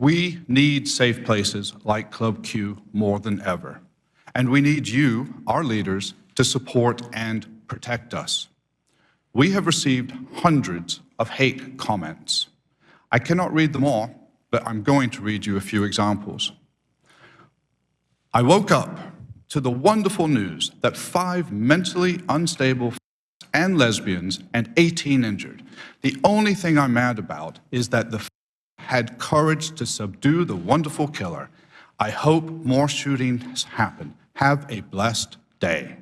We need safe places like Club Q more than ever. And we need you, our leaders, to support and protect us. We have received hundreds of hate comments. I cannot read them all, but I'm going to read you a few examples. I woke up to the wonderful news that 5 mentally unstable and lesbians and 18 injured. The only thing I'm mad about is that the had courage to subdue the wonderful killer. I hope more shootings happen. Have a blessed day.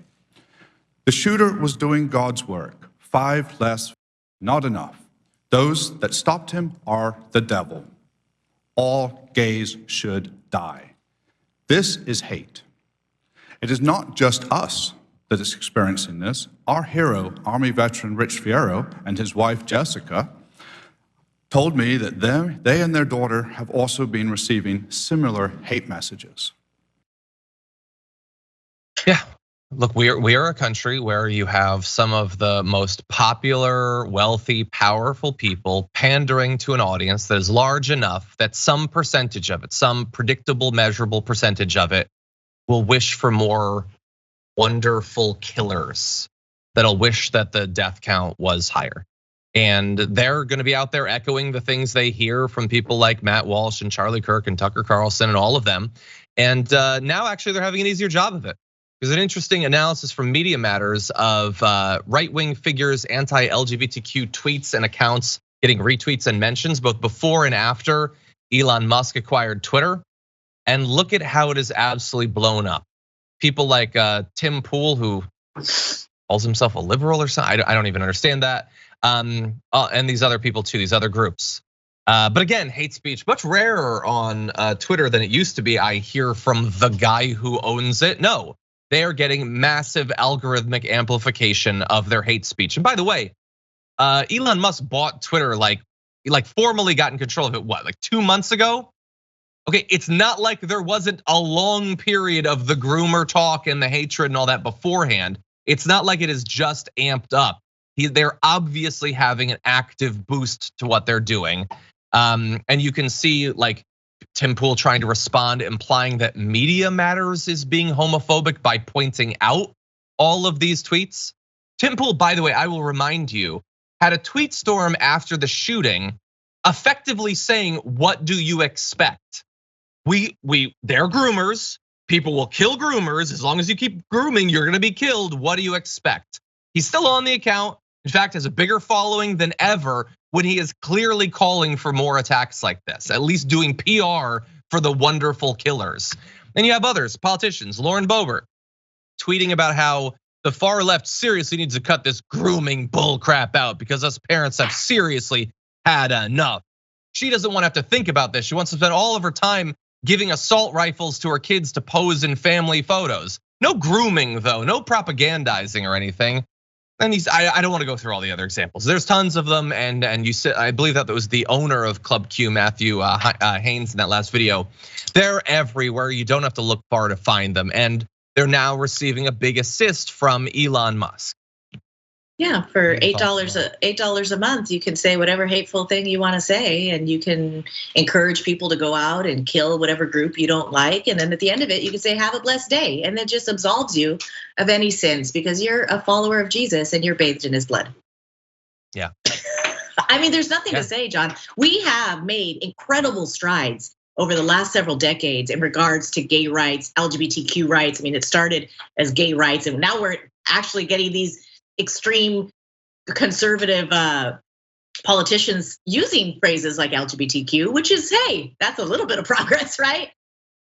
The shooter was doing God's work. 5 less, not enough. Those that stopped him are the devil. All gays should die. This is hate. It is not just us that is experiencing this. Our hero, Army veteran Rich Fierro, and his wife Jessica told me that they and their daughter have also been receiving similar hate messages. Yeah, look, we are a country where you have some of the most popular, wealthy, powerful people pandering to an audience that is large enough that some percentage of it, some predictable, measurable percentage of it, will wish for more wonderful killers, that'll wish that the death count was higher. And they're gonna be out there echoing the things they hear from people like Matt Walsh and Charlie Kirk and Tucker Carlson and all of them. And now actually they're having an easier job of it. There's an interesting analysis from Media Matters of right-wing figures, anti-LGBTQ tweets and accounts getting retweets and mentions both before and after Elon Musk acquired Twitter. And look at how it is absolutely blown up. People like Tim Pool, who calls himself a liberal or something, I don't even understand that. And these other people too, these other groups. But again, hate speech, much rarer on Twitter than it used to be. I hear from the guy who owns it. No, they are getting massive algorithmic amplification of their hate speech. And by the way, Elon Musk bought Twitter like formally got in control of it, what, like 2 months ago? Okay, it's not like there wasn't a long period of the groomer talk and the hatred and all that beforehand. It's not like it is just amped up. They're obviously having an active boost to what they're doing. And you can see like Tim Pool trying to respond, implying that Media Matters is being homophobic by pointing out all of these tweets. Tim Pool, by the way, I will remind you, had a tweet storm after the shooting, effectively saying, what do you expect? They're groomers. People will kill groomers. As long as you keep grooming, you're gonna be killed. What do you expect? He's still on the account. In fact, has a bigger following than ever when he is clearly calling for more attacks like this, at least doing PR for the wonderful killers. And you have others, politicians, Lauren Boebert, tweeting about how the far left seriously needs to cut this grooming bull crap out because us parents have seriously had enough. She doesn't want to have to think about this. She wants to spend all of her time giving assault rifles to her kids to pose in family photos. No grooming though, no propagandizing or anything. And I don't want to go through all the other examples. There's tons of them, and you said, I believe that was the owner of Club Q, Matthew Haynes, in that last video. They're everywhere. You don't have to look far to find them, and they're now receiving a big assist from Elon Musk. Yeah, for $8 a month, you can say whatever hateful thing you want to say, and you can encourage people to go out and kill whatever group you don't like. And then at the end of it, you can say, have a blessed day. And it just absolves you of any sins because you're a follower of Jesus and you're bathed in his blood. Yeah. I mean, there's nothing to say, John. We have made incredible strides over the last several decades in regards to gay rights, LGBTQ rights. I mean, it started as gay rights, and now we're actually getting these extreme conservative politicians using phrases like LGBTQ, which is, hey, that's a little bit of progress, right?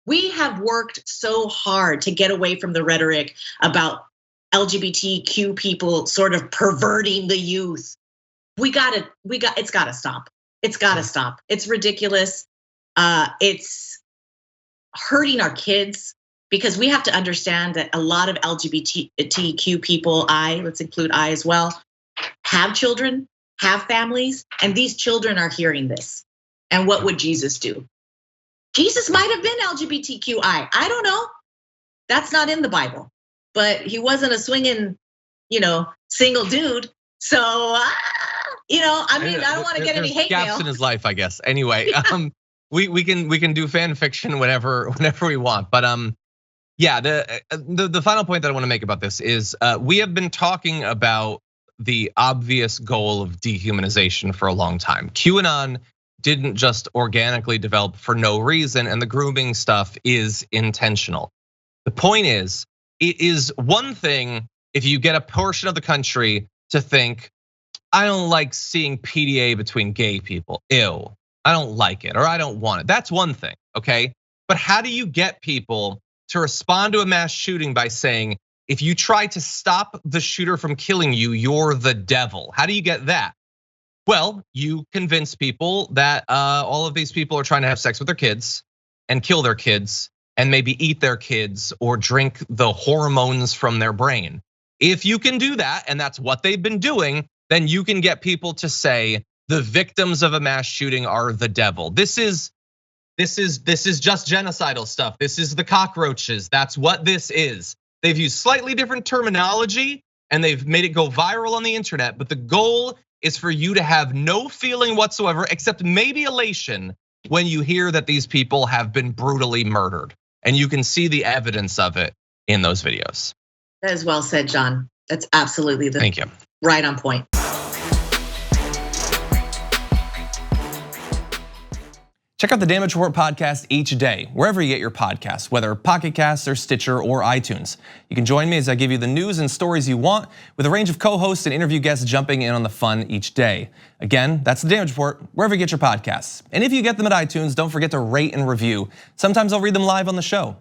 We have worked so hard to get away from the rhetoric about LGBTQ people sort of perverting the youth. It's gotta stop. It's gotta stop. It's ridiculous. It's hurting our kids. Because we have to understand that a lot of LGBTQ people, let's include I as well, have children, have families, and these children are hearing this. And what would Jesus do? Jesus might have been LGBTQI. I don't know. That's not in the Bible. But he wasn't a swinging, single dude. So, I mean, I don't want to get any hate mail. Gaps in his life, I guess. Anyway, we can do fan fiction whenever we want. But yeah, the final point that I want to make about this is we have been talking about the obvious goal of dehumanization for a long time. QAnon didn't just organically develop for no reason, and the grooming stuff is intentional. The point is, it is one thing if you get a portion of the country to think, I don't like seeing PDA between gay people. Ew, I don't like it, or I don't want it. That's one thing, okay? But how do you get people to respond to a mass shooting by saying, if you try to stop the shooter from killing you, you're the devil? How do you get that? Well, you convince people that all of these people are trying to have sex with their kids and kill their kids and maybe eat their kids or drink the hormones from their brain. If you can do that, and that's what they've been doing, then you can get people to say the victims of a mass shooting are the devil. This is just genocidal stuff. This is the cockroaches. That's what this is. They've used slightly different terminology and they've made it go viral on the internet, but the goal is for you to have no feeling whatsoever except maybe elation when you hear that these people have been brutally murdered. And you can see the evidence of it in those videos. That is well said, John. That's absolutely Thank you. Right on point. Check out the Damage Report podcast each day, wherever you get your podcasts, whether Pocket Casts or Stitcher or iTunes. You can join me as I give you the news and stories you want, with a range of co-hosts and interview guests jumping in on the fun each day. Again, that's the Damage Report, wherever you get your podcasts. And if you get them at iTunes, don't forget to rate and review. Sometimes I'll read them live on the show.